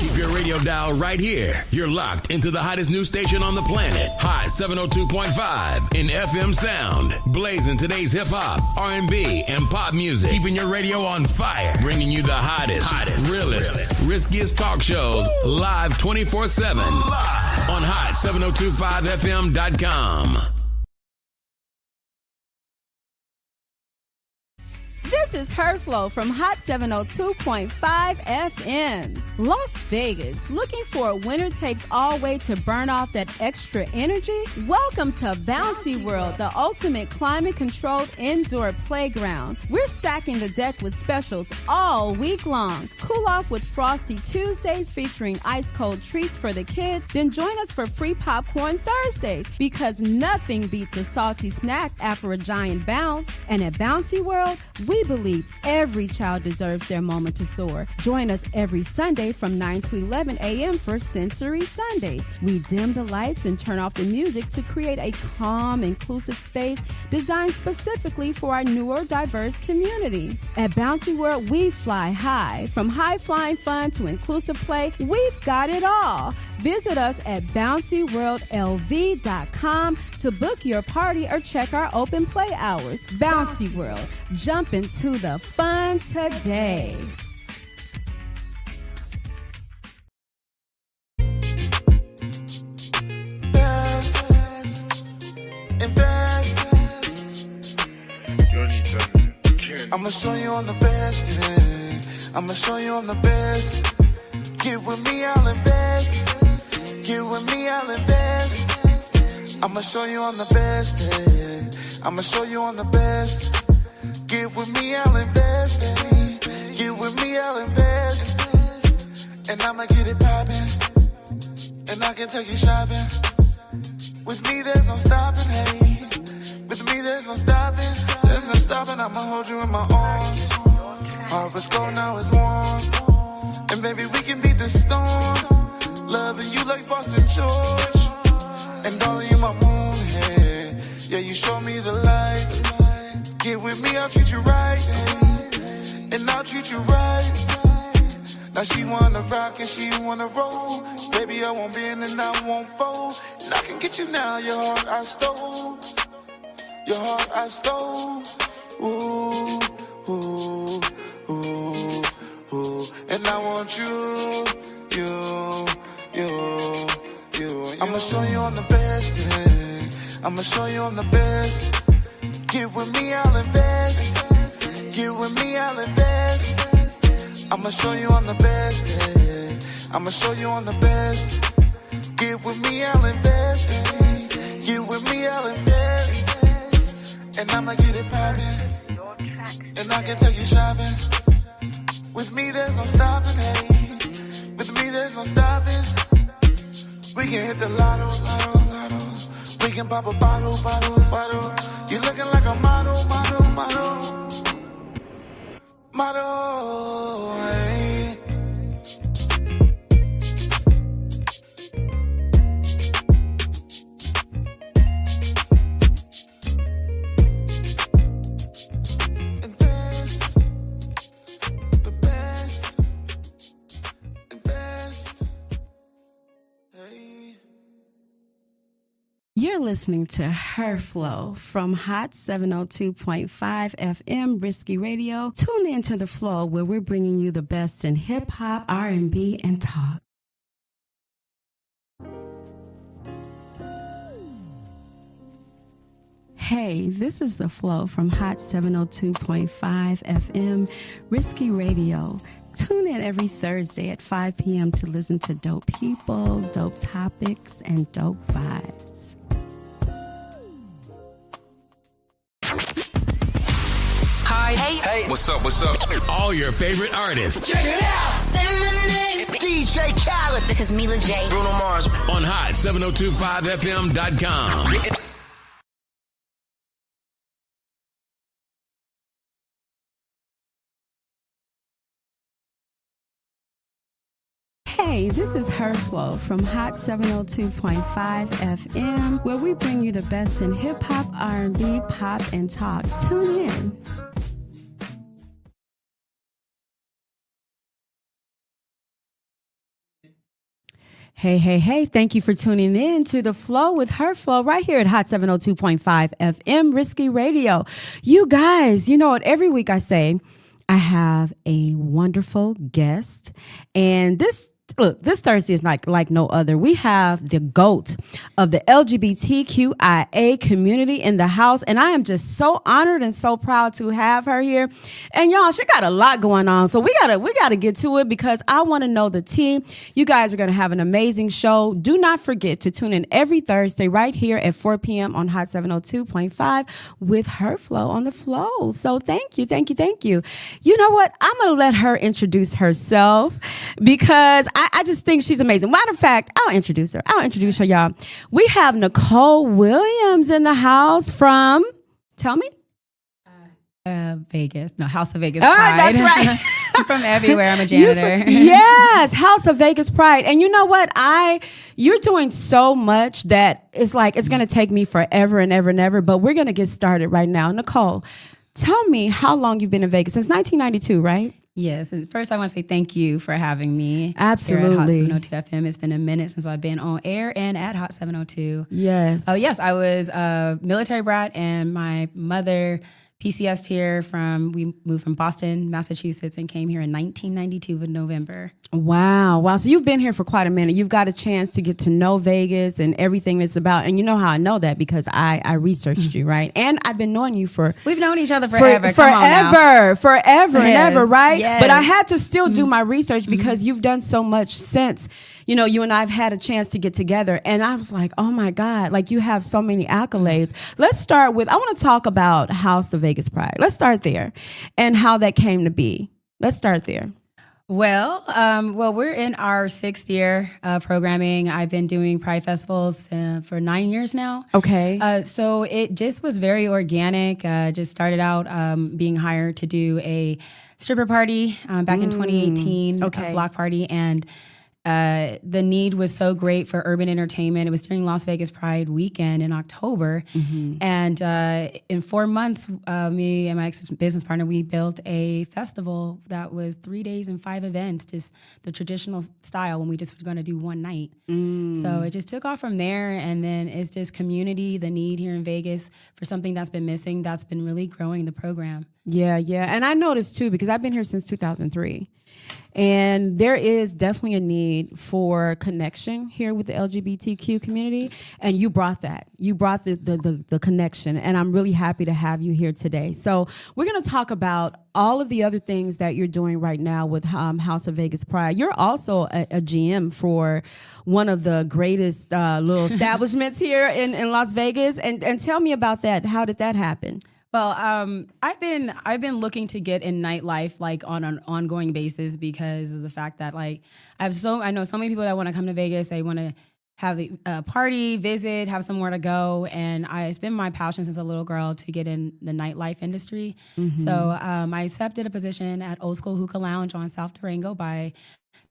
Keep your radio dial right here. You're locked into the hottest news station on the planet. Hot 702.5 in FM sound. Blazing today's hip-hop, R&B, and pop music. Keeping your radio on fire. Bringing you the hottest, realest, riskiest talk shows live 24/7 on hot7025fm.com. This is Herflow from Hot 702.5 FM. Las Vegas, looking for a winner-takes-all way to burn off that extra energy? Welcome to Bouncy World, the ultimate climate-controlled indoor playground. We're stacking the deck with specials all week long. Cool off with Frosty Tuesdays featuring ice-cold treats for the kids, then join us for free popcorn Thursdays because nothing beats a salty snack after a giant bounce. And at Bouncy World, we believe every child deserves their moment to soar. Join us every Sunday from 9 to 11 a.m. for Sensory Sundays. We dim the lights and turn off the music to create a calm, inclusive space designed specifically for our newer, diverse community. At Bouncy World, we fly high. From high-flying fun to inclusive play, we've got it all. Visit us at bouncyworldlv.com to book your party or check our open play hours. Bouncy World, jump into the fun today. Invest. I'ma show you I'm the best. I'ma show you I'm the best. Get with me, I'll invest. Get with me, I'll invest. I'ma show you I'm the best. I'ma show you I'm the best. Get with me, I'll invest. Get with me, I'll invest. And I'ma get it poppin'. And I can take you shopping. With me, there's no stopping, hey. With me, there's no stopping. There's no stopping, I'ma hold you in my arms. Harvest cold, now it's warm. And baby, we can beat the storm. Loving you like Boston George. And darling, you my moon, hey. Yeah, you show me the light. Get with me, I'll treat you right. Hey. And I'll treat you right. Now she wanna rock and she wanna roll. Baby, I won't bend and I won't fold. And I can get you now, your heart I stole. Your heart I stole. Ooh, ooh, ooh, ooh. And I want you. I'ma show you I'm the best. I'ma show you I'm the best. Get with me, I'll invest. Get with me, I'll invest. I'ma show you I'm the best. I'ma show you I'm the best. Get with me, I'll invest. Get with me, I'll invest. And I'ma get it poppin'. And I can take you shopping. With me, there's no stopping, hey. With me, there's no stopping. We can hit the lotto, lotto, lotto. We can pop a bottle, bottle, bottle. You're looking like a model, model, model. Model, hey. Invest. The best. Invest. Hey. You're listening to Herflow from Hot 702.5 FM Risky Radio. Tune in to the flow where we're bringing you the best in hip-hop, R&B, and talk. Hey, this is the flow from Hot 702.5 FM Risky Radio. Tune in every Thursday at 5 p.m. to listen to dope people, dope topics, and dope vibes. Hi. Hey. What's up? All your favorite artists. Check it out. Say my name. DJ Khaled. This is Mila J. Bruno Mars. On hot7025fm.com. Hey, this is Herflow from Hot 702.5 FM, where we bring you the best in hip-hop, R&B, pop, and talk. Tune in. Hey, hey, hey, thank you for tuning in to The Flow with Her Flow right here at Hot 702.5 FM Risky Radio. You guys, you know what? Every week I say I have a wonderful guest, and this Thursday is like no other. We have the GOAT of the LGBTQIA community in the house, and I am just so honored and so proud to have her here. And y'all, she got a lot going on, so we gotta get to it because I want to know the tea. You guys are gonna have an amazing show. Do not forget to tune in every Thursday right here at 4 p.m. on Hot 702.5 with Her Flow on the Flow. So thank you. You know what? I'm gonna let her introduce herself because I just think she's amazing. Matter of fact, I'll introduce her, y'all. We have Nicole Williams in the house from, tell me? Vegas. No, House of Vegas Pride. That's right. I'm from everywhere. I'm a janitor. Yes, House of Vegas Pride. And you know what? You're doing so much that it's like it's going to take me forever and ever and ever, but we're going to get started right now. Nicole, tell me how long you've been in Vegas. Since 1992, right? Yes. And first, I want to say thank you for having me. Absolutely. Here at Hot 702 FM. It's been a minute since I've been on air and at Hot 702. Yes. Oh, yes. I was a military brat, and my mother PCS'd here we moved from Boston, Massachusetts, and came here in 1992 in November. Wow. So you've been here for quite a minute. You've got a chance to get to know Vegas and everything it's about. And you know how I know that because I researched you, right? And I've been knowing you We've known each other forever. Forever and ever, right? Yes. But I had to still do my research because you've done so much since, you and I have had a chance to get together. And I was like, oh my God, like you have so many accolades. Let's start with, I want to talk about House of Vegas Pride. Let's start there and how that came to be. Let's start there. Well, we're in our 6th year of programming. I've been doing Pride festivals for 9 years now. Okay. So it just was very organic. Just started out being hired to do a stripper party back in 2018, a block party, and the need was so great for urban entertainment. It was during Las Vegas Pride weekend in October. And in 4 months, me and my ex-business partner, we built a festival that was 3 days and 5 events, just the traditional style when we just were going to do one night. So it just took off from there. And then it's just community, the need here in Vegas for something that's been missing, that's been really growing the program. Yeah. And I noticed too, because I've been here since 2003. And there is definitely a need for connection here with the LGBTQ community. And you brought that. You brought the connection. And I'm really happy to have you here today. So we're going to talk about all of the other things that you're doing right now with House of Vegas Pride. You're also a GM for one of the greatest little establishments here in Las Vegas. And tell me about that. How did that happen? Well, I've been looking to get in nightlife like on an ongoing basis because of the fact that like I know so many people that want to come to Vegas. They want to have a party, visit, have somewhere to go, and it's been my passion since a little girl to get in the nightlife industry. So I accepted a position at Old School Hookah Lounge on South Durango by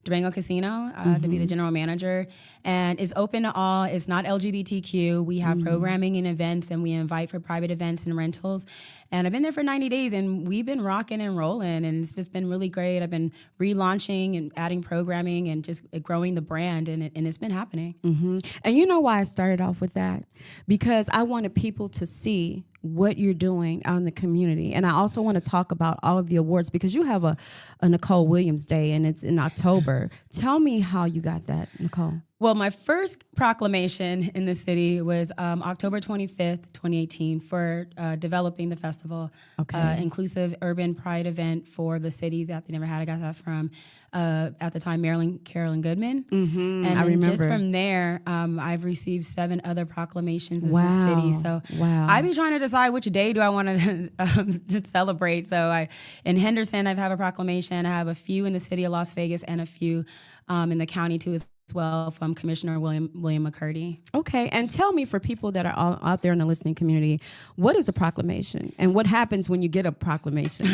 Durango Casino to be the general manager, and it's open to all. It's not LGBTQ. We have programming and events, and we invite for private events and rentals. And I've been there for 90 days, and we've been rocking and rolling, and it's just been really great. I've been relaunching and adding programming and just growing the brand, and it's been happening. And you know why I started off with that? Because I wanted people to see what you're doing out in the community. And I also want to talk about all of the awards because you have a Nicole Williams Day, and it's in October. Tell me how you got that, Nicole. Well, my first proclamation in the city was October 25th, 2018 for developing the festival, inclusive urban pride event for the city that they never had. I got that from, at the time, Carolyn Goodman. And I remember. Just from there, I've received 7 other proclamations in the city. So I've been trying to decide which day do I want to celebrate. So in Henderson, I have a proclamation. I have a few in the city of Las Vegas and a few in the county too as well from Commissioner William McCurdy. Okay, and tell me, for people that are out there in the listening community, what is a proclamation and what happens when you get a proclamation?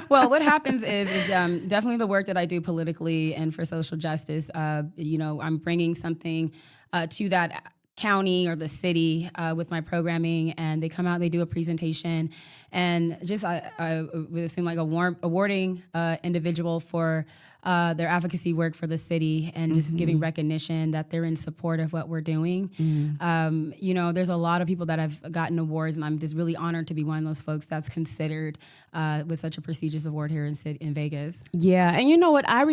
Well, what happens is definitely the work that I do politically and for social justice. I'm bringing something to that county or the city with my programming, and they come out, they do a presentation, and just I would seem like awarding individual for their advocacy work for the city and just giving recognition that they're in support of what we're doing. You know, there's a lot of people that have gotten awards, and I'm just really honored to be one of those folks that's considered with such a prestigious award here in Vegas. Yeah, and you know what? I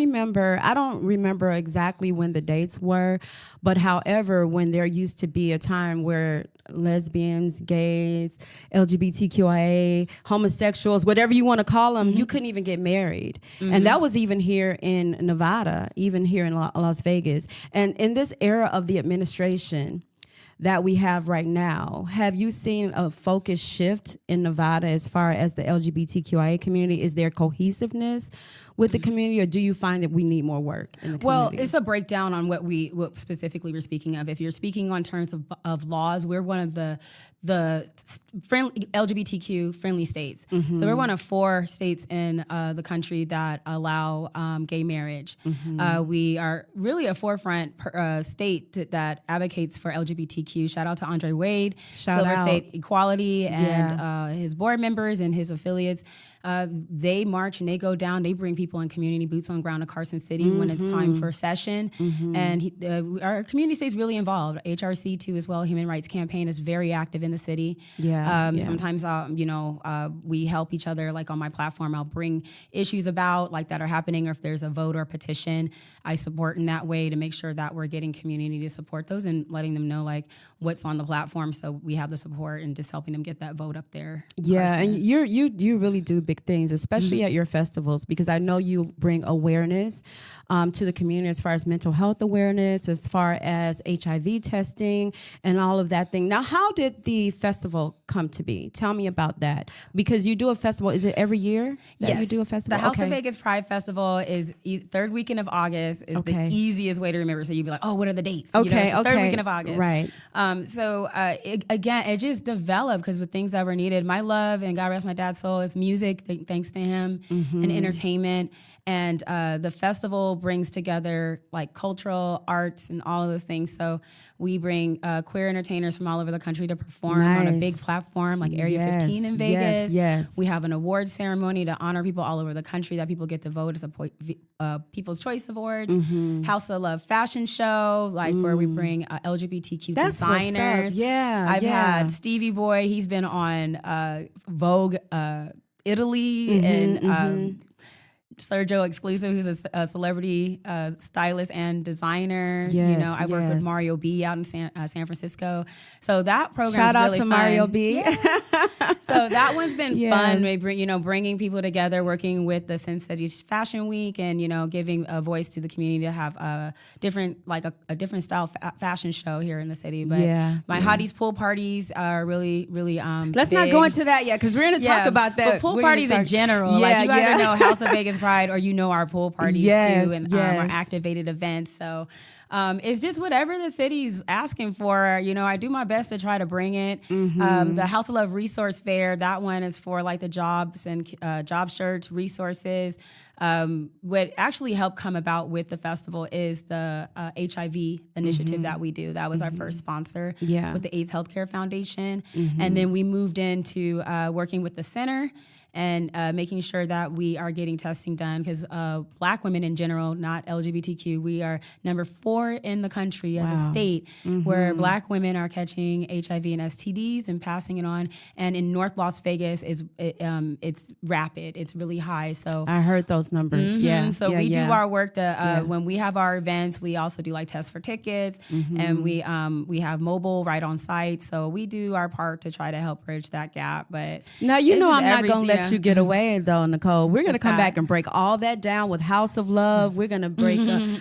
don't remember exactly when the dates were, but however, when there used to be a time where lesbians, gays, LGBTQIA, homosexuals, whatever you want to call them, you couldn't even get married. And that was even here in Nevada, even here in Las Vegas. And in this era of the administration that we have right now, have you seen a focus shift in Nevada as far as the LGBTQIA community? Is there cohesiveness with the community, or do you find that we need more work in the community? Well, it's a breakdown on what specifically we're speaking of. If you're speaking on terms of laws, we're one of the friendly LGBTQ friendly states. So we're one of 4 states in the country that allow gay marriage. We are really a forefront state that advocates for LGBTQ. Shout out to Andre Wade, Silver State Equality, and his board members and his affiliates. They march and they go down. They bring people in community boots on ground to Carson City when it's time for session. And our community stays really involved. HRC too as well. Human Rights Campaign is very active in the city. Sometimes, we help each other. Like on my platform, I'll bring issues about like that are happening, or if there's a vote or a petition, I support in that way to make sure that we're getting community to support those and letting them know like what's on the platform, so we have the support and just helping them get that vote up there. Yeah, and you really do big things, especially at your festivals, because I know you bring awareness to the community as far as mental health awareness, as far as HIV testing and all of that thing. Now, how did the festival come to be? Tell me about that, because you do a festival. Is it every year that you do a festival? The House of Vegas Pride Festival is third weekend of August. Is the easiest way to remember. So you'd be like, oh, what are the dates? Third weekend of August. Right. It just developed because with things that were needed. My love, and God rest my dad's soul, is music, thanks to him, and entertainment. And the festival brings together like cultural arts and all of those things. So we bring queer entertainers from all over the country to perform on a big platform like Area 15 in Vegas. Yes. We have an award ceremony to honor people all over the country that people get to vote as a People's Choice Awards. House of Love fashion show, like where we bring LGBTQ designers. I've had Stevie Boy. He's been on Vogue Italy and Sergio Exclusive, who's a celebrity stylist and designer. I work with Mario B out in San Francisco. So that program shout out really to fun. Mario B. Yes. So that one's been fun. Bringing people together, working with the Sin City Fashion Week, and giving a voice to the community to have a different style fashion show here in the city. But my Hotties pool parties are really Let's big. not go into that yet, because we're going to talk about that. But pool parties in general, you either know House of Vegas Pride or our pool parties too, and our activated events. So it's just whatever the city's asking for. I do my best to try to bring it. The House of Love Resource Fair, that one is for like the jobs and job shirts, resources. What actually helped come about with the festival is the HIV initiative that we do. That was our first sponsor with the AIDS Healthcare Foundation. And then we moved into working with the center and making sure that we are getting testing done, because Black women in general, not LGBTQ, we are number 4 in the country as a state where Black women are catching HIV and STDs and passing it on. And in North Las Vegas, it's rapid. It's really high. So I heard those numbers. So we do our work to when we have our events, we also do like tests for tickets, and we have mobile right on site. So we do our part to try to help bridge that gap. But now I'm not gonna let you get away though, Nicole. We're gonna come back and break all that down with House of Love. We're gonna break.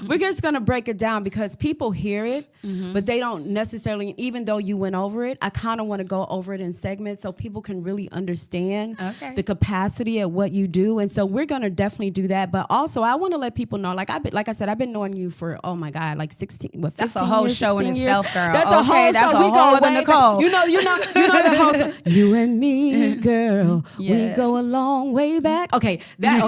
We're just gonna break it down, because people hear it, but they don't necessarily. Even though you went over it, I kind of want to go over it in segments so people can really understand the capacity of what you do. And so we're gonna definitely do that. But also, I want to let people know, like I said, I've been knowing you for 16. What, 15 that's a whole years, show in itself, girl. That's a whole that's show. A we whole go way Nicole. back. You know the whole show. You and me, girl. We go a long way back. Okay. Get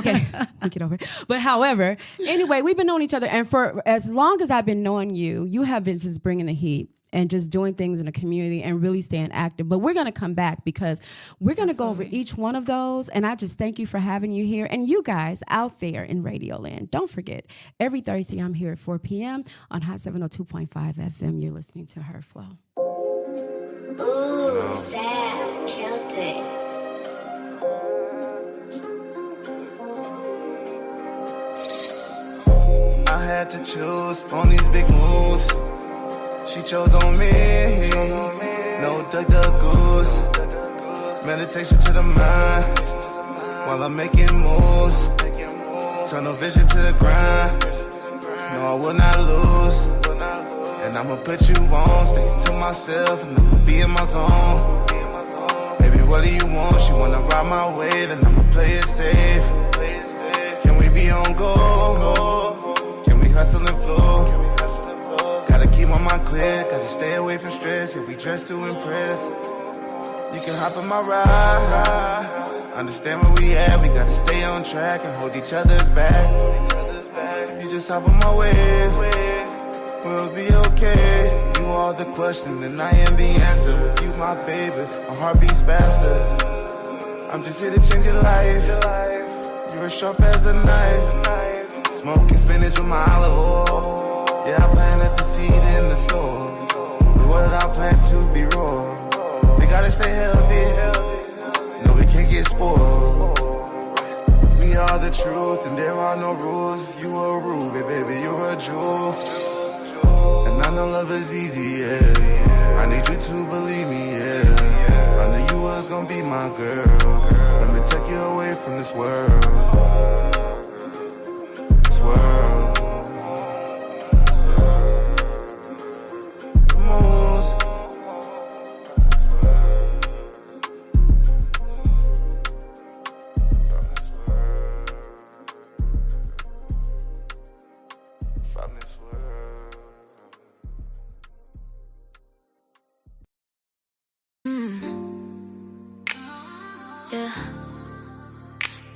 over it. But however, anyway, we've been knowing each other, and for as long as I've been knowing you, you have been just bringing the heat. and just doing things in the community and really staying active. But we're going to come back because we're going to go over each one of those. And I just thank you for having you here. And you guys out there in Radio Land, don't forget, every Thursday I'm here at 4 p.m. on Hot 702.5 FM. You're listening to Her Flow. Ooh, Sam, killed it. I had to choose on these big moves. She chose on me. No duck goose. Meditation to the mind while I'm making moves. Tunnel vision to the grind. No, I will not lose. And I'ma put you on, stick to myself and I'ma be in my zone. Baby, what do you want? She wanna ride my wave and I'ma play it safe. Can we be on go? Can we hustle and flow? Gotta keep my mind clear, gotta stay away from stress. If we dress to impress, you can hop in my ride. Understand where we at, we gotta stay on track and hold each other's back. If you just hop on my wave, we'll be okay. You are the question and I am the answer. With you, my baby, my heart beats faster. I'm just here to change your life. You're as sharp as a knife. Smoking spinach with my olive oil. Yeah, I planted the seed in the soil. But what did I plant to be raw? We gotta stay healthy. No, we can't get spoiled. We are the truth and there are no rules. You a ruby, baby, you're a jewel. And I know love is easy, yeah. I need you to believe me, yeah. I knew you was gonna be my girl. Let me take you away from this world. This world.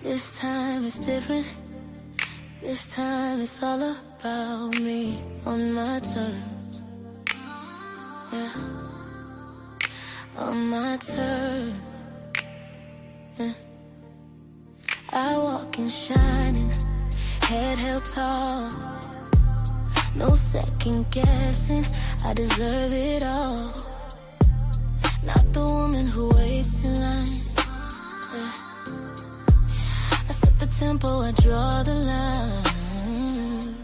This time it's different. This time it's all about me on my terms. Yeah, on my terms. Yeah. I walk in shining, head held tall. No second guessing, I deserve it all. Not the woman who waits in line. Yeah. Tempo, I draw the line.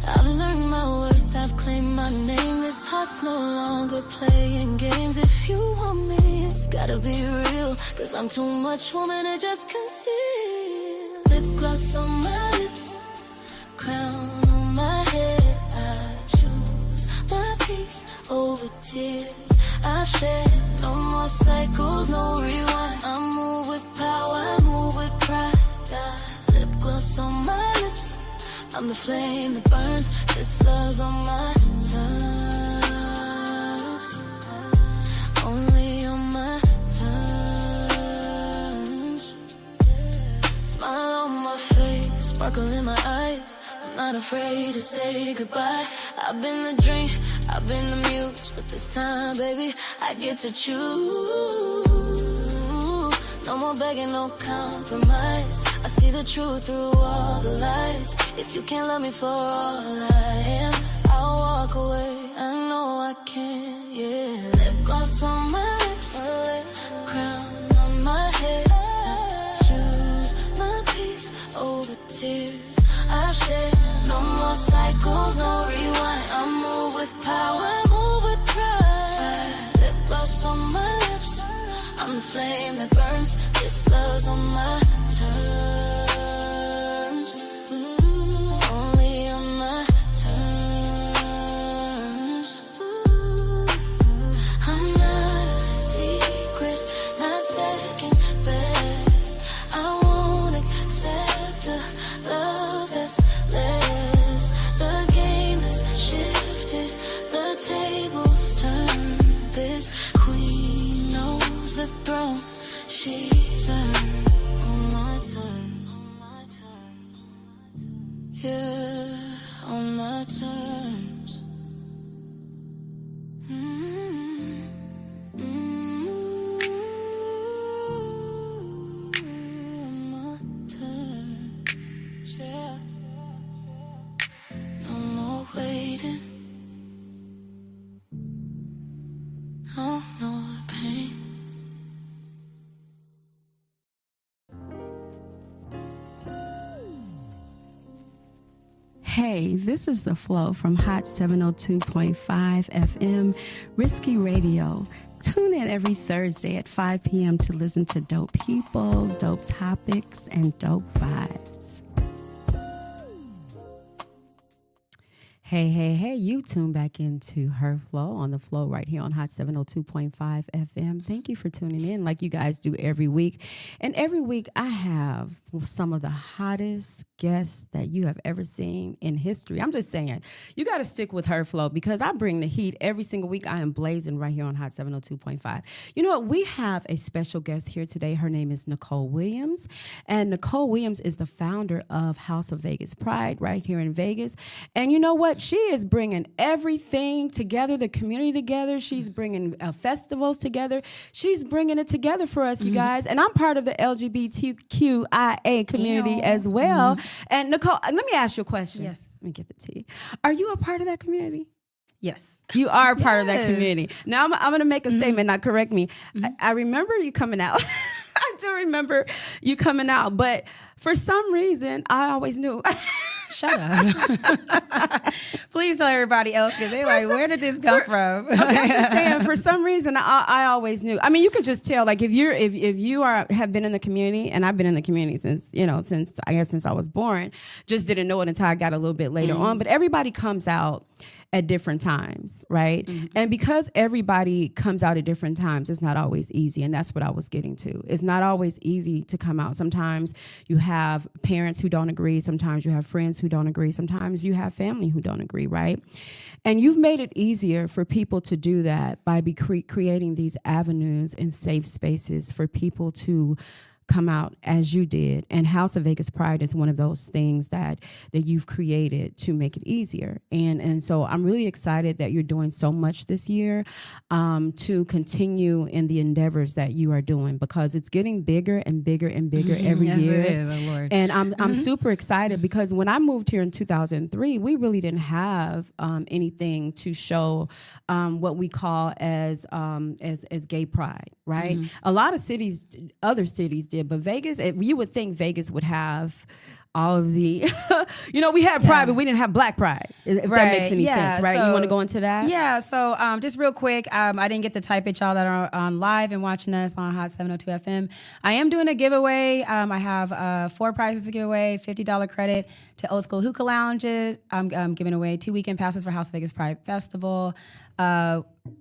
I've learned my worth, I've claimed my name. This heart's no longer playing games. If you want me, it's gotta be real. Cause I'm too much woman to just conceal. Lip gloss on my lips, crown on my head. I choose my peace over tears I've shed. No more cycles, no rewind. I move with power, I move with pride. Got lip gloss on my lips, I'm the flame that burns. This love's on my terms, only on my terms. Smile on my face, sparkle in my eyes. I'm not afraid to say goodbye. I've been the dream, I've been the muse, but this time, baby, I get to choose. No more begging, no compromise. I see the truth through all the lies. If you can't love me for all I am, I'll walk away. I know I can, yeah. Lip gloss on my lips, crown on my head. I choose my peace over tears I've shed. No more cycles, no rewind. I move with power, I move with pride. Lip gloss on my lips, I'm the flame that burns. This love's on my terms, only on my terms. I'm not a secret, not second best. I won't accept a love that's less. The game has shifted, the tables turned. This queen knows the throne she's earned on my terms. Yeah, on my terms. Hey, this is The Flow from Hot 702.5 FM, Risky Radio. Tune in every Thursday at 5 p.m. to listen to dope people, dope topics, and dope vibes. Hey, you tune back into Her Flow on The Flow right here on Hot 702.5 FM. Thank you for tuning in like you guys do every week. And every week I have some of the hottest guests that you have ever seen in history. I'm just saying, you got to stick with Her Flow because I bring the heat every single week. I am blazing right here on Hot 702.5. You know what? We have a special guest here today. Her name is Nicole Williams. And Nicole Williams is the founder of House of Vegas Pride right here in Vegas. And you know what? She is bringing everything together, the community together. She's bringing festivals together. She's bringing it together for us, you guys. And I'm part of the LGBTQIA community as well. And Nicole, let me ask you a question. Yes. Let me get the tea. Are you a part of that community? Yes. You are a part of that community. Now, I'm going to make a statement, not correct me. I remember you coming out. I do remember you coming out. But for some reason, I always knew. Shut up. Please tell everybody else because they're like, where did this come from? Okay, I'm just saying, for some reason, I always knew. I mean, you could just tell, like, if you have been in the community, and I've been in the community since I was born, just didn't know it until I got a little bit later on. But everybody comes out at different times, right? And because everybody comes out at different times, it's not always easy. And that's what I was getting to. It's not always easy to come out. Sometimes you have parents who don't agree. Sometimes you have friends who don't agree. Sometimes you have family who don't agree, right? And you've made it easier for people to do that by creating these avenues and safe spaces for people to come out as you did. And House of Vegas Pride is one of those things that you've created to make it easier. And so I'm really excited that you're doing so much this year to continue in the endeavors that you are doing, because it's getting bigger and bigger and bigger every yes, year. It is, oh Lord. And I'm super excited because when I moved here in 2003, we really didn't have anything to show what we call as gay pride, right? A lot of other cities did, but Vegas, you would think Vegas would have all of the, we had pride, but we didn't have black pride, if that makes any sense, right? You want to go into that? Yeah, so just real quick, I didn't get to type it, y'all that are on live and watching us on Hot 702 FM. I am doing a giveaway. I have 4 prizes to give away, $50 credit to Old School Hookah Lounges. I'm giving away 2 weekend passes for House of Vegas Pride Festival,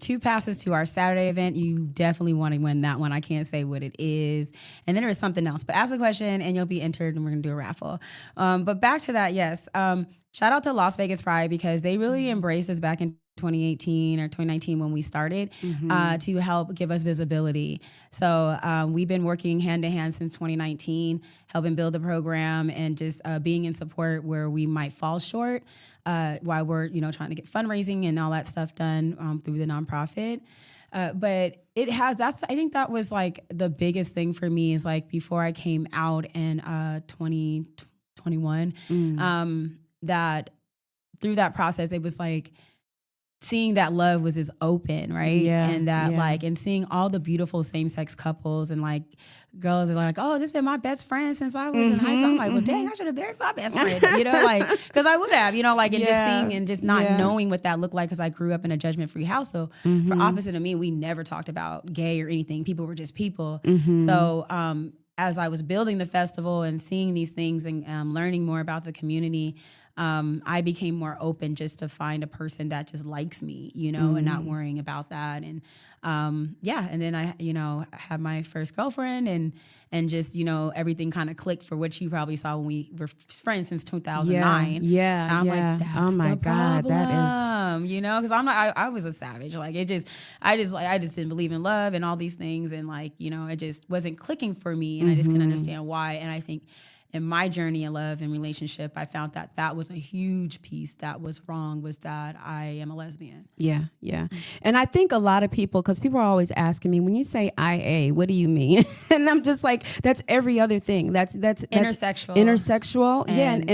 2 passes to our Saturday event. You definitely want to win that one. I can't say what it is. And then there is something else. But ask a question and you'll be entered and we're going to do a raffle. But back to that, yes. Shout out to Las Vegas Pride because they really embraced us back in 2018 or 2019 when we started to help give us visibility. So we've been working hand in hand since 2019, helping build the program and just being in support where we might fall short while we're trying to get fundraising and all that stuff done through the nonprofit. But I think that was like the biggest thing for me is like before I came out in 2021, that through that process, it was like seeing that love was as open, right? Yeah, and that and seeing all the beautiful same-sex couples and like girls are like, oh, this has been my best friend since I was in high school. I'm like, well, dang, I should have married my best friend, because I would have, and just seeing and just not knowing what that looked like because I grew up in a judgment-free house. So for opposite of me, we never talked about gay or anything. People were just people. So as I was building the festival and seeing these things and learning more about the community, I became more open just to find a person that just likes me, and not worrying about that. And and then I, had my first girlfriend and just, everything kind of clicked for what you probably saw when we were friends since 2009. Yeah. And I'm like, that's oh my the God, problem, that is, because I'm like, I was a savage. Like I just didn't believe in love and all these things. And like, it just wasn't clicking for me. And I just couldn't understand why. And I think in my journey in love and relationship, I found that was a huge piece that was wrong, was that I am a lesbian. Yeah. And I think a lot of people, because people are always asking me, when you say IA, what do you mean? And I'm just like, that's every other thing. That's Intersexual. And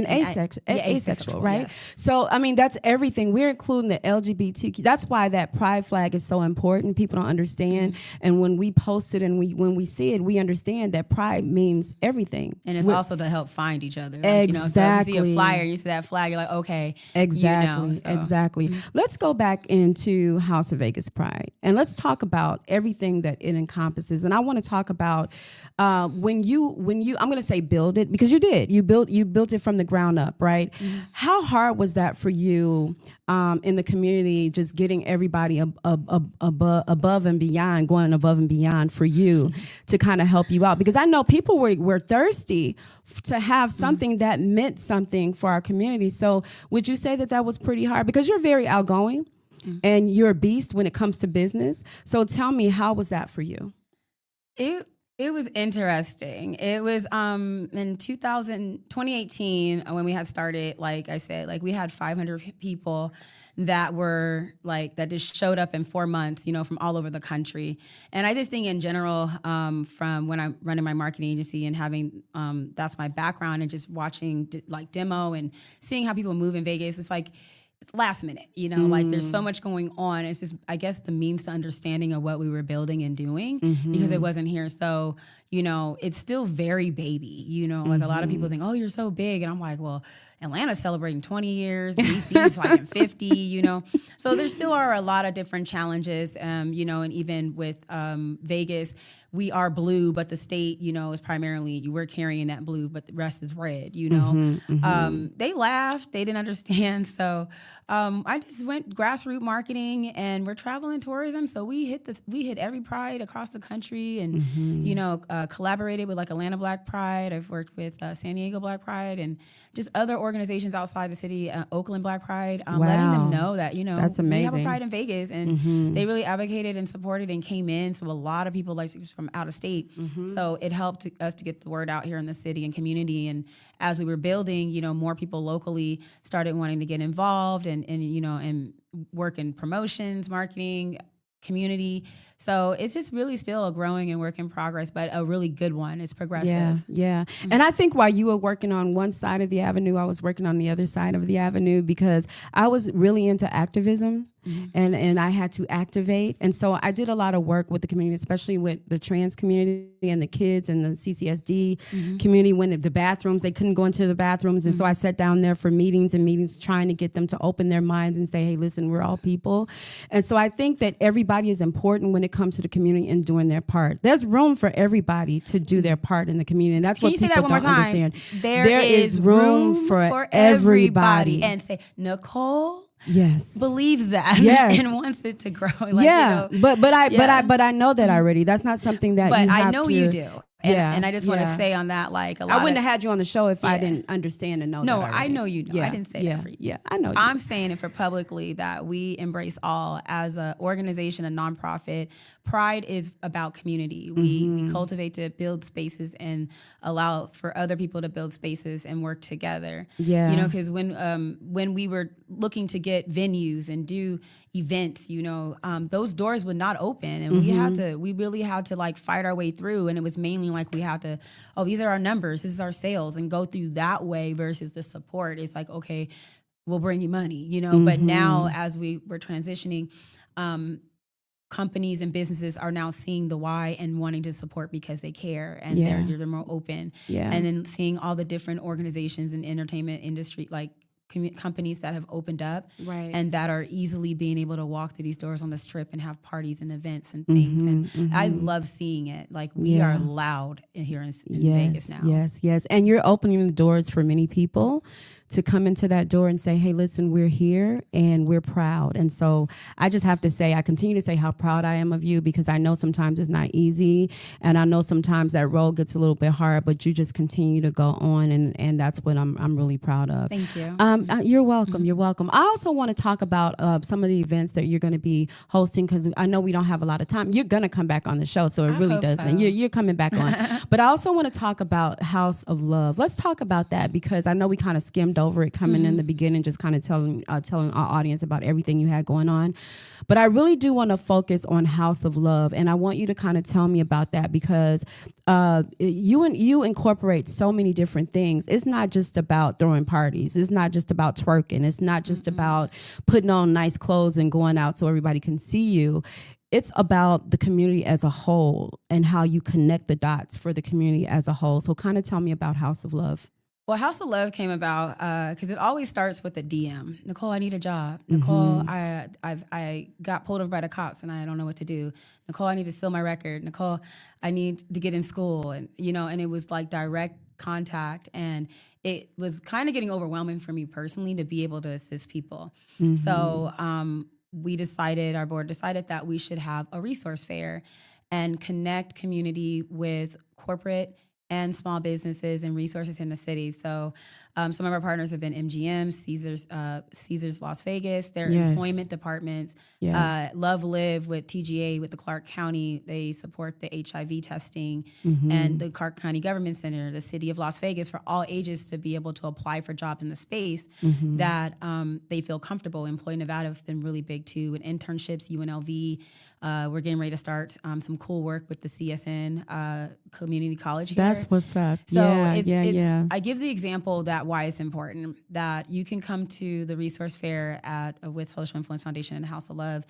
asexual, right? Yes. So, I mean, that's everything. We're including the LGBTQ. That's why that pride flag is so important. People don't understand. And when we post it and when we see it, we understand that pride means everything. And it's also to help find each other. Like, you know, so if you see a flyer, you see that flag, you're like, okay. Exactly. You know, so. Exactly. Let's go back into House of Vegas Pride and let's talk about everything that it encompasses. And I want to talk about when you I'm going to say build it, because you did. You built it from the ground up, right? How hard was that for you in the community, just getting everybody above and beyond, going above and beyond for you to kind of help you out? Because I know people were thirsty to have something that meant something for our community. So would you say that was pretty hard? Because you're very outgoing and you're a beast when it comes to business. So tell me, how was that for you? It was interesting. It was in 2018 when we had started, like I said, like we had 500 people that were like, that just showed up in 4 months, you know, from all over the country. And I just think in general, from when I'm running my marketing agency and having, that's my background, and just watching like demo and seeing how people move in Vegas, it's like, it's last minute, you know, like there's so much going on. It's just, I guess, the means to understanding of what we were building and doing because it wasn't here. So, you know, it's still very baby, you know, like a lot of people think, oh, you're so big. And I'm like, well, Atlanta's celebrating 20 years, DC's like in 50, you know. So there still are a lot of different challenges, you know, and even with Vegas, we are blue, but the state, you know, is primarily, we're carrying that blue, but the rest is red, you know. They laughed, they didn't understand. So I just went grassroots marketing, and we're traveling tourism. So we hit every Pride across the country, and, you know, collaborated with like Atlanta Black Pride. I've worked with San Diego Black Pride and just other organizations outside the city, Oakland Black Pride, letting them know that, you know, that's amazing. We have a Pride in Vegas, and they really advocated and supported and came in. So a lot of people, like from out of state. So it helped us to get the word out here in the city and community. And as we were building, you know, more people locally started wanting to get involved and you know, and work in promotions, marketing, community. So it's just really still a growing and work in progress, but a really good one. It's progressive. Yeah. And I think while you were working on one side of the avenue, I was working on the other side of the avenue, because I was really into activism. And I had to activate. And so I did a lot of work with the community, especially with the trans community and the kids and the CCSD community. When the bathrooms, they couldn't go into the bathrooms. And so I sat down there for meetings trying to get them to open their minds and say, hey, listen, we're all people. And so I think that everybody is important when it comes to the community and doing their part. There's room for everybody to do their part in the community. And that's what people don't understand. There is room for everybody. And say, Nicole believes that and wants it to grow. Like, you know, but I know that already. That's not something that you have I know to, you do. And I just want to say on that, like, I wouldn't have had you on the show if I didn't understand and know that already. I know you know. I didn't say that for you. Yeah, I know you. I'm saying it for publicly, that we embrace all as an organization, a nonprofit. Pride is about community. We cultivate to build spaces and allow for other people to build spaces and work together. Yeah. You know, because when we were looking to get venues and do events, you know, those doors would not open, and we really had to like fight our way through. And it was mainly like we had to, these are our numbers, this is our sales, and go through that way versus the support. It's like, okay, we'll bring you money, you know. But now as we were transitioning, companies and businesses are now seeing the why and wanting to support because they care, and they're more open. And then seeing all the different organizations in entertainment industry, like companies that have opened up and that are easily being able to walk through these doors on the Strip and have parties and events and things. And I love seeing it. Like, we are loud here in Vegas now. Yes. And you're opening the doors for many people to come into that door and say, hey, listen, we're here and we're proud. And so I just have to say, I continue to say how proud I am of you, because I know sometimes it's not easy. And I know sometimes that road gets a little bit hard, but you just continue to go on. And that's what I'm really proud of. Thank you. You're welcome. You're welcome. I also want to talk about some of the events that you're going to be hosting, because I know we don't have a lot of time. You're going to come back on the show, so it really does. And you're coming back on. But I also want to talk about House of Love. Let's talk about that, because I know we kind of skimmed over it coming in the beginning, just kind of telling our audience about everything you had going on. But I really do want to focus on House of Love, and I want you to kind of tell me about that, because you incorporate so many different things. It's not just about throwing parties. It's not just about twerking. It's not just about putting on nice clothes and going out so everybody can see you. it's about the community as a whole and how you connect the dots for the community as a whole. So kind of tell me about House of Love. Well, House of Love came about because it always starts with a DM. Nicole, I need a job. Nicole, I got pulled over by the cops and I don't know what to do. Nicole, I need to steal my record. Nicole, I need to get in school. And, and it was like direct contact. And it was kind of getting overwhelming for me personally to be able to assist people. So our board decided that we should have a resource fair and connect community with corporate and small businesses and resources in the city. So some of our partners have been MGM, Caesars Las Vegas, their employment departments, Love Live with TGA with the Clark County. They support the HIV testing and the Clark County Government Center, the city of Las Vegas, for all ages to be able to apply for jobs in the space that they feel comfortable. Employ Nevada have been really big too, with internships, UNLV. We're getting ready to start some cool work with the CSN Community College here. That's what's up. So I give the example that why it's important that you can come to the resource fair with Social Influence Foundation and House of Love.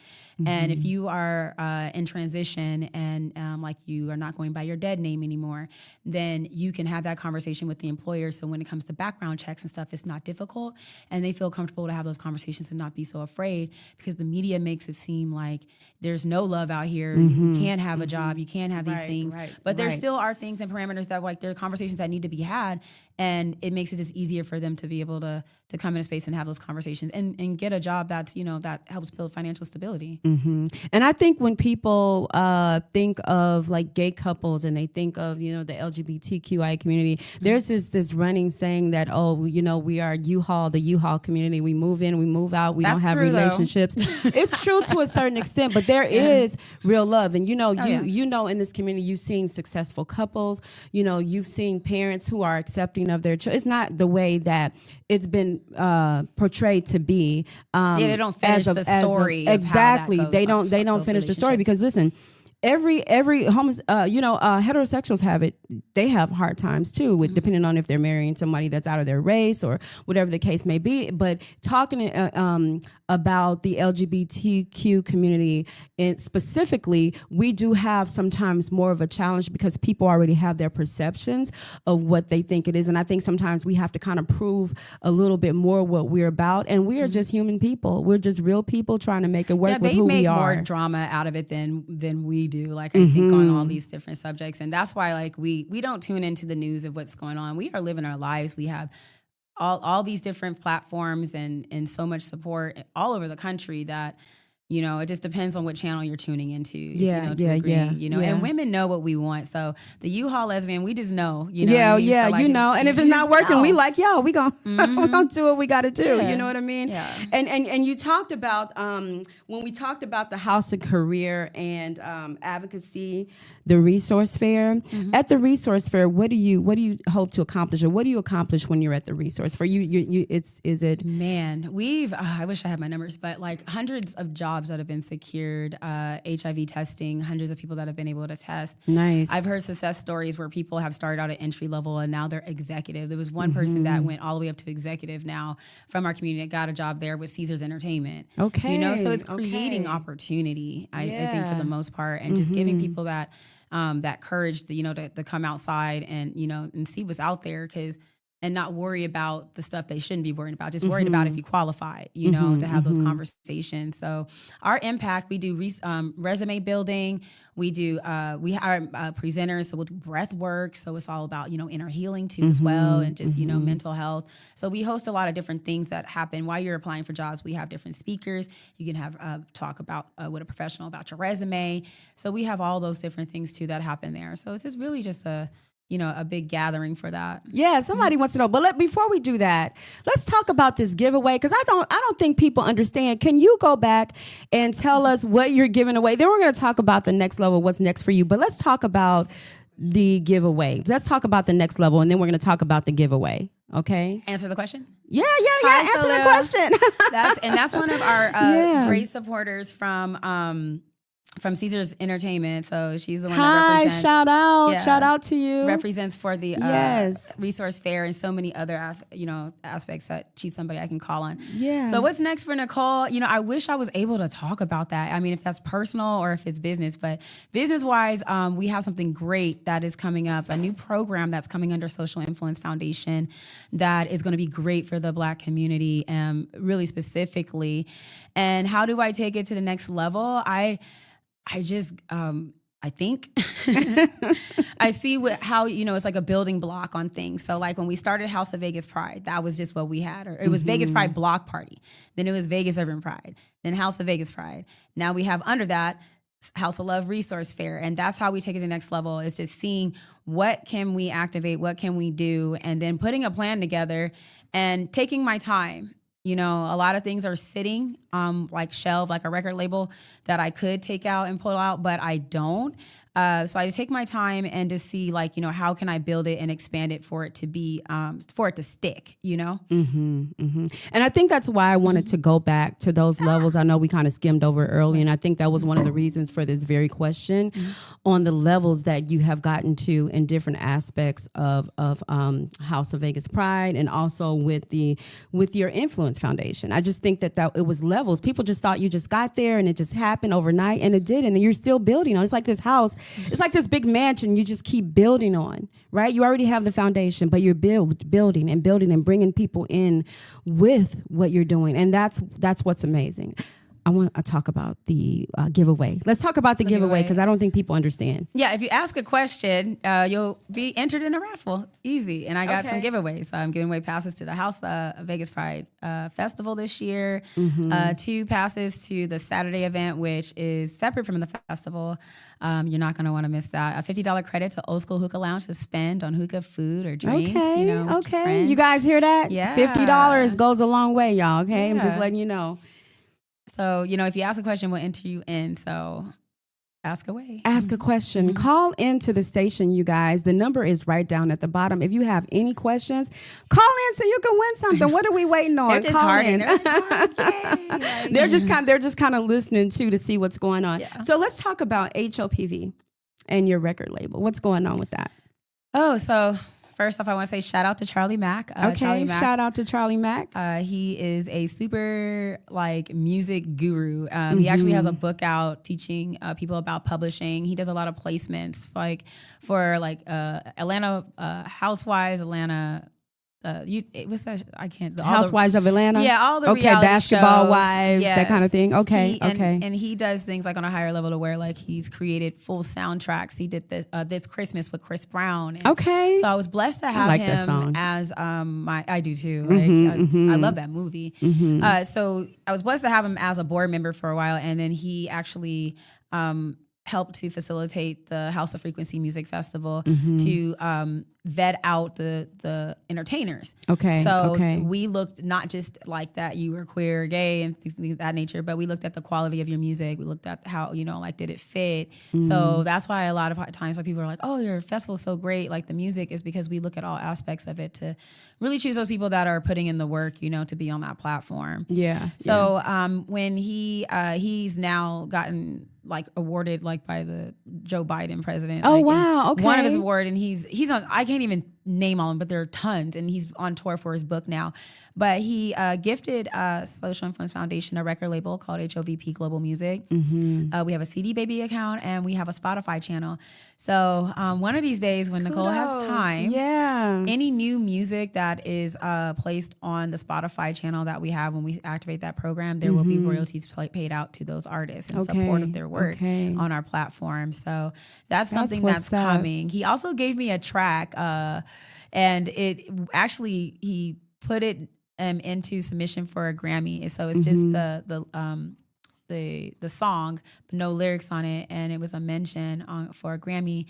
And if you are in transition and like you are not going by your dead name anymore, then you can have that conversation with the employer. So when it comes to background checks and stuff, it's not difficult. And they feel comfortable to have those conversations and not be so afraid, because the media makes it seem like there's no love out here. You can't have a job. You can't have these things. But there still are things and parameters that, like, there are conversations that need to be had. And it makes it just easier for them to be able to come in a space and have those conversations and get a job that's, that helps build financial stability. And I think when people think of like gay couples and they think of, the LGBTQI community, there's this running saying that, we are U-Haul, the U-Haul community. We move in, we move out. We don't have relationships. It's true to a certain extent, but there is real love. And, in this community, you've seen successful couples, you've seen parents who are accepting of their children. It's not the way that it's been portrayed to be. They don't finish the story. Exactly. They don't finish the story, because listen, every heterosexuals have it. They have hard times too, with depending on if they're marrying somebody that's out of their race or whatever the case may be. But talking about the LGBTQ community, and specifically, we do have sometimes more of a challenge because people already have their perceptions of what they think it is. And I think sometimes we have to kind of prove a little bit more what we're about. And we are just human people. We're just real people trying to make it work with who we are. They make more drama out of it than we do. Like, I think on all these different subjects. And that's why, like, we don't tune into the news of what's going on. We are living our lives. We have all these different platforms and so much support all over the country that, it just depends on what channel you're tuning into. And women know what we want. So the U-Haul lesbian, we just know, So, like, and if it's not working, we like, we gonna do what we got to do. You know what I mean? Yeah. And you talked about when we talked about the House of Career and advocacy, the resource fair. At the resource fair, what do you hope to accomplish, or what do you accomplish when you're at the resource fair? Man, we've I wish I had my numbers, but like hundreds of jobs that have been secured, HIV testing, hundreds of people that have been able to test. Nice. I've heard success stories where people have started out at entry level and now they're executive. There was one person that went all the way up to executive now from our community that got a job there with Caesars Entertainment. Okay. So it's creating opportunity, I think, for the most part, and just giving people that courage to come outside and and see what's out there, and not worry about the stuff they shouldn't be worrying about. Just worried about if you qualify, to have those conversations. So our impact, we do resume building. We do, we hire presenters, so we'll do breath work. So it's all about, inner healing too as well, and just, mental health. So we host a lot of different things that happen while you're applying for jobs. We have different speakers. You can have talk about with a professional about your resume. So we have all those different things too that happen there. So it's just really just a big gathering for that. Yeah, somebody wants to know. But before we do that, let's talk about this giveaway, because I don't think people understand. Can you go back and tell us what you're giving away? Then we're going to talk about the next level, what's next for you. But let's talk about the giveaway. Let's talk about the next level, and then we're going to talk about the giveaway. Okay? Answer the question? Yeah. Answer the question. That's one of our great supporters from from Caesars Entertainment. So she's the one Hi, that represents. shout out to you. Represents for the Yes. resource fair and so many other aspects that she's somebody I can call on. Yeah. So what's next for Nicole? I wish I was able to talk about that. I mean, if that's personal or if it's business, but business wise, we have something great that is coming up, a new program that's coming under Social Influence Foundation that is going to be great for the Black community, really specifically. And how do I take it to the next level? I think I see how, it's like a building block on things. So like when we started House of Vegas Pride, that was just what we had. Or it was Vegas Pride Block Party. Then it was Vegas Urban Pride. Then House of Vegas Pride. Now we have under that House of Love Resource Fair. And that's how we take it to the next level, is just seeing what can we activate, what can we do, and then putting a plan together and taking my time. A lot of things are sitting like shelved, like a record label that I could take out and pull out, but I don't. So I take my time and to see how can I build it and expand it for it to be, for it to stick, And I think that's why I wanted to go back to those levels. I know we kind of skimmed over early, and I think that was one of the reasons for this very question on the levels that you have gotten to in different aspects of House of Vegas Pride, and also with your Influence Foundation. I just think that it was levels. People just thought you just got there and it just happened overnight, and it didn't. And you're still building on. It's like this house. It's like this big mansion you just keep building on, right? You already have the foundation, but you're building and bringing people in with what you're doing. And that's what's amazing. I want to talk about the giveaway. Let's talk about the giveaway, because I don't think people understand. Yeah, if you ask a question, you'll be entered in a raffle. Easy. And I got some giveaways. So I'm giving away passes to the House of Vegas Pride Festival this year, 2 passes to the Saturday event, which is separate from the festival. You're not going to want to miss that. A $50 credit to Old School Hookah Lounge to spend on hookah, food, or drinks. Okay. You guys hear that? Yeah. $50 goes a long way, y'all. Okay. Yeah. I'm just letting you know. So, if you ask a question, we'll enter you in. So ask away. Ask a question. Call into the station, you guys. The number is right down at the bottom. If you have any questions, call in so you can win something. What are we waiting on? They're just call hard. in. They're just kind of listening to see what's going on. Yeah. So let's talk about HOPV and your record label. What's going on with that? Oh, so first off, I want to say shout out to Charlie Mack. Charlie Mack. Shout out to Charlie Mack. He is a super music guru. He actually has a book out teaching people about publishing. He does a lot of placements for Atlanta Housewives, Atlanta. What's that? I can't. Housewives of Atlanta. Yeah, all the reality Basketball shows. Wives, Yes. that kind of thing. Okay, And he does things on a higher level to where he's created full soundtracks. He did this Christmas with Chris Brown. Okay. So I was blessed to have like him that song. as I do too. I love that movie. So I was blessed to have him as a board member for a while, and then he actually helped to facilitate the House of Frequency Music Festival to vet out the entertainers. Okay. So we looked not just like that you were queer, gay, and things of that nature, but we looked at the quality of your music. We looked at how, did it fit? So that's why a lot of times when people are like, oh, your festival is so great, like the music, is because we look at all aspects of it to really choose those people that are putting in the work, to be on that platform. Yeah. So when he's now gotten awarded by the Joe Biden president. Oh, wow. Okay. One of his award, and he's on, I can't even name all of them, but there are tons, and he's on tour for his book now. But he gifted Social Influence Foundation a record label called HOVP Global Music. We have a CD Baby account, and we have a Spotify channel. So one of these days when Nicole has time, any new music that is placed on the Spotify channel that we have when we activate that program, there will be royalties paid out to those artists in support of their work on our platform. So that's something that's coming. He also gave me a track, and it actually, he put it into submission for a Grammy. So it's just the song, but no lyrics on it, and it was a mention for a Grammy.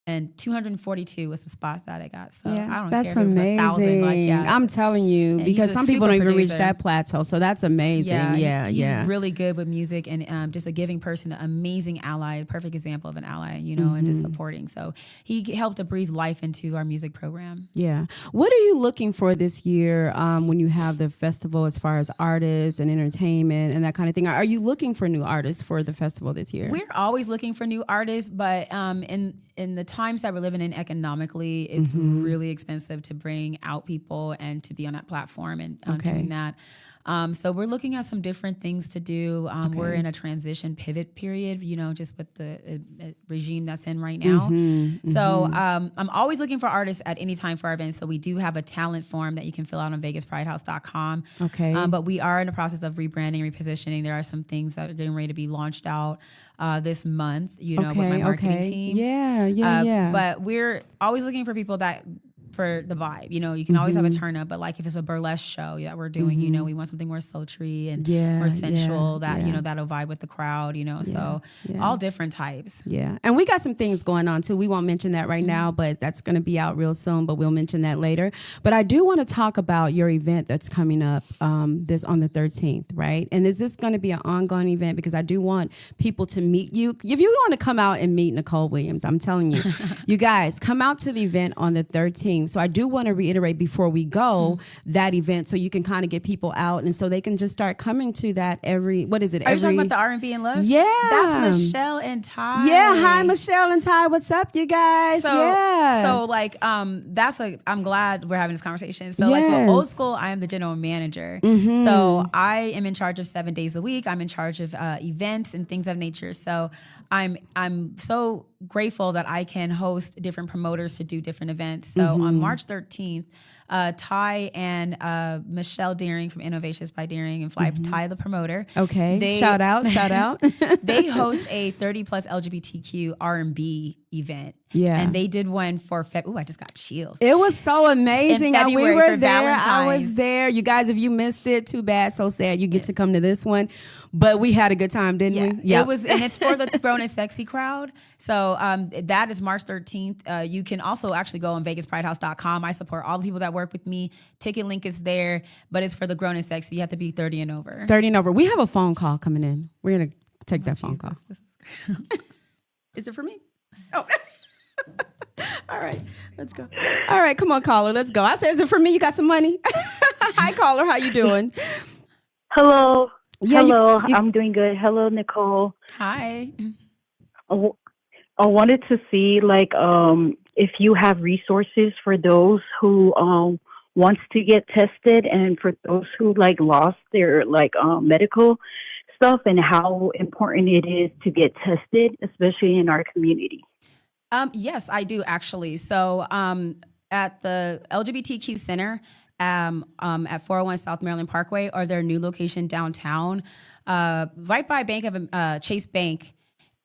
and 242 was the spots that I got. So I don't that's care if amazing. it was 1,000. Like, yeah. I'm telling you, And because he's a some people don't super even reach producer. that plateau. So that's amazing. He's really good with music and just a giving person, an amazing ally, a perfect example of an ally, you know, and just supporting. So he helped to breathe life into our music program. Yeah. What are you looking for this year when you have the festival as far as artists and entertainment and that kind of thing? Are you looking for new artists for the festival this year? We're always looking for new artists, but in the times that we're living in economically, it's really expensive to bring out people and to be on that platform and doing that. So we're looking at some different things to do. We're in a transition pivot period, you know, just with the regime that's in right now. So I'm always looking for artists at any time for our events. So we do have a talent form that you can fill out on VegasPrideHouse.com. Okay. But we are in the process of rebranding, repositioning. There are some things that are getting ready to be launched out this month, you know, with my marketing team. Yeah. But we're always looking for people for the vibe, you know, you can always have a turn up, but like if it's a burlesque show that we're doing, you know, we want something more sultry and more sensual you know, that'll vibe with the crowd, you know, so all different types. Yeah. And we got some things going on too. We won't mention that right now, but that's going to be out real soon, but we'll mention that later. But I do want to talk about your event that's coming up this on the 13th, right? And is this going to be an ongoing event? Because I do want people to meet you. If you want to come out and meet Nicole Williams, I'm telling you, you guys come out to the event on the 13th. So I do want to reiterate before we go that event so you can kind of get people out and so they can just start coming to that Are you talking about the R&B and Love? Yeah. That's Michelle and Ty. Yeah. Hi, Michelle and Ty. What's up, you guys? So like, I'm glad we're having this conversation. So like with Old School, I am the general manager. So I am in charge of 7 days a week. I'm in charge of events and things of nature. So I'm so grateful that I can host different promoters to do different events. So on March 13th, Ty and Michelle Deering from Innovations by Deering and Fly Ty the promoter. Okay, shout out. They host a 30 plus LGBTQ R&B event. Yeah. And they did one for I just got chills. It was so amazing. In February we were for there. Valentine's. I was there. You guys, if you missed it, too bad. So sad you get to come to this one. But we had a good time, didn't we? Yeah. It was, and it's for the grown and sexy crowd. So that is March 13th. You can also actually go on VegasPrideHouse.com. I support all the people that work with me. Ticket link is there, but it's for the grown and sexy. You have to be 30 and over. 30 and over. We have a phone call coming in. We're going to take that phone call. This is Is it for me? Oh. All right, let's go. All right, come on, caller, let's go. I said, is it for me? You got some money? Hi, caller, how you doing? Hello. Yeah, Hello, you- I'm doing good. Hello, Nicole. Hi. I wanted to see, like, if you have resources for those who wants to get tested and for those who, like, lost their, like, medical stuff and how important it is to get tested, especially in our community. Yes, I do actually. So at the LGBTQ Center at 401 South Maryland Parkway or their new location downtown, right by Chase Bank,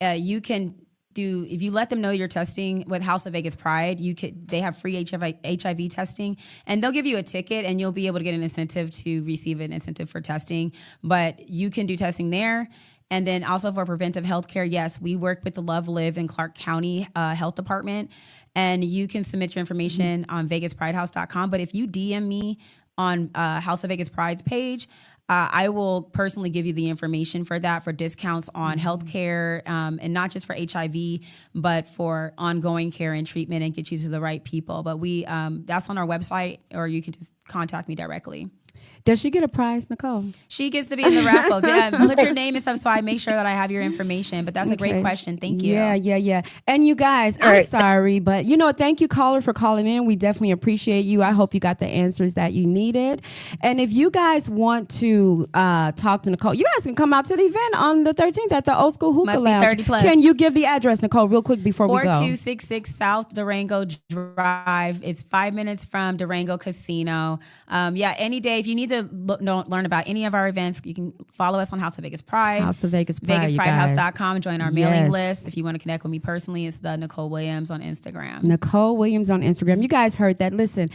you can do, if you let them know you're testing with House of Vegas Pride, they have free HIV testing, and they'll give you a ticket and you'll be able to get an incentive to receive an incentive for testing. But you can do testing there. And then also for preventive health care, yes, we work with the Love Live in Clark County Health Department, and you can submit your information on VegasPrideHouse.com. But if you DM me on House of Vegas Pride's page, I will personally give you the information for that, for discounts on healthcare, and not just for HIV, but for ongoing care and treatment, and get you to the right people. But that's on our website, or you can just contact me directly. Does she get a prize, Nicole? She gets to be in the raffle. Put your name and stuff so I make sure that I have your information. But that's a great question. Thank you. Yeah. And you guys, I'm sorry, but thank you, caller, for calling in. We definitely appreciate you. I hope you got the answers that you needed. And if you guys want to talk to Nicole, you guys can come out to the event on the 13th at the Old School Hookah Must be Lounge. 30 plus. Can you give the address, Nicole, real quick before we go? 4266 South Durango Drive. It's 5 minutes from Durango Casino. Any day. If you need to learn about any of our events, you can follow us on House of Vegas Pride. House of Vegas Pride, VegasPrideHouse.com. Join our mailing list. If you want to connect with me personally, it's the Nicole Williams on Instagram. Nicole Williams on Instagram. You guys heard that. Listen,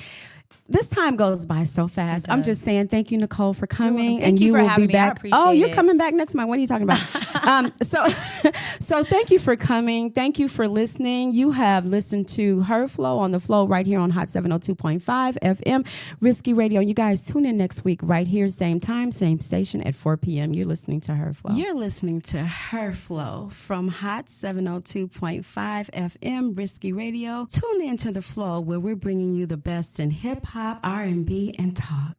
This time goes by so fast. I'm just saying thank you, Nicole, for coming. Thank you for will having be me. I back. appreciate Oh, you're it. coming back next month. What are you talking about? So thank you for coming. Thank you for listening. You have listened to Her Flow on the Flow right here on Hot 702.5 FM, Risky Radio. You guys tune in next week right here, same time, same station at 4 p.m. You're listening to Her Flow. You're listening to Her Flow from Hot 702.5 FM, Risky Radio. Tune in to the Flow where we're bringing you the best in hip hop, R&B, and talk.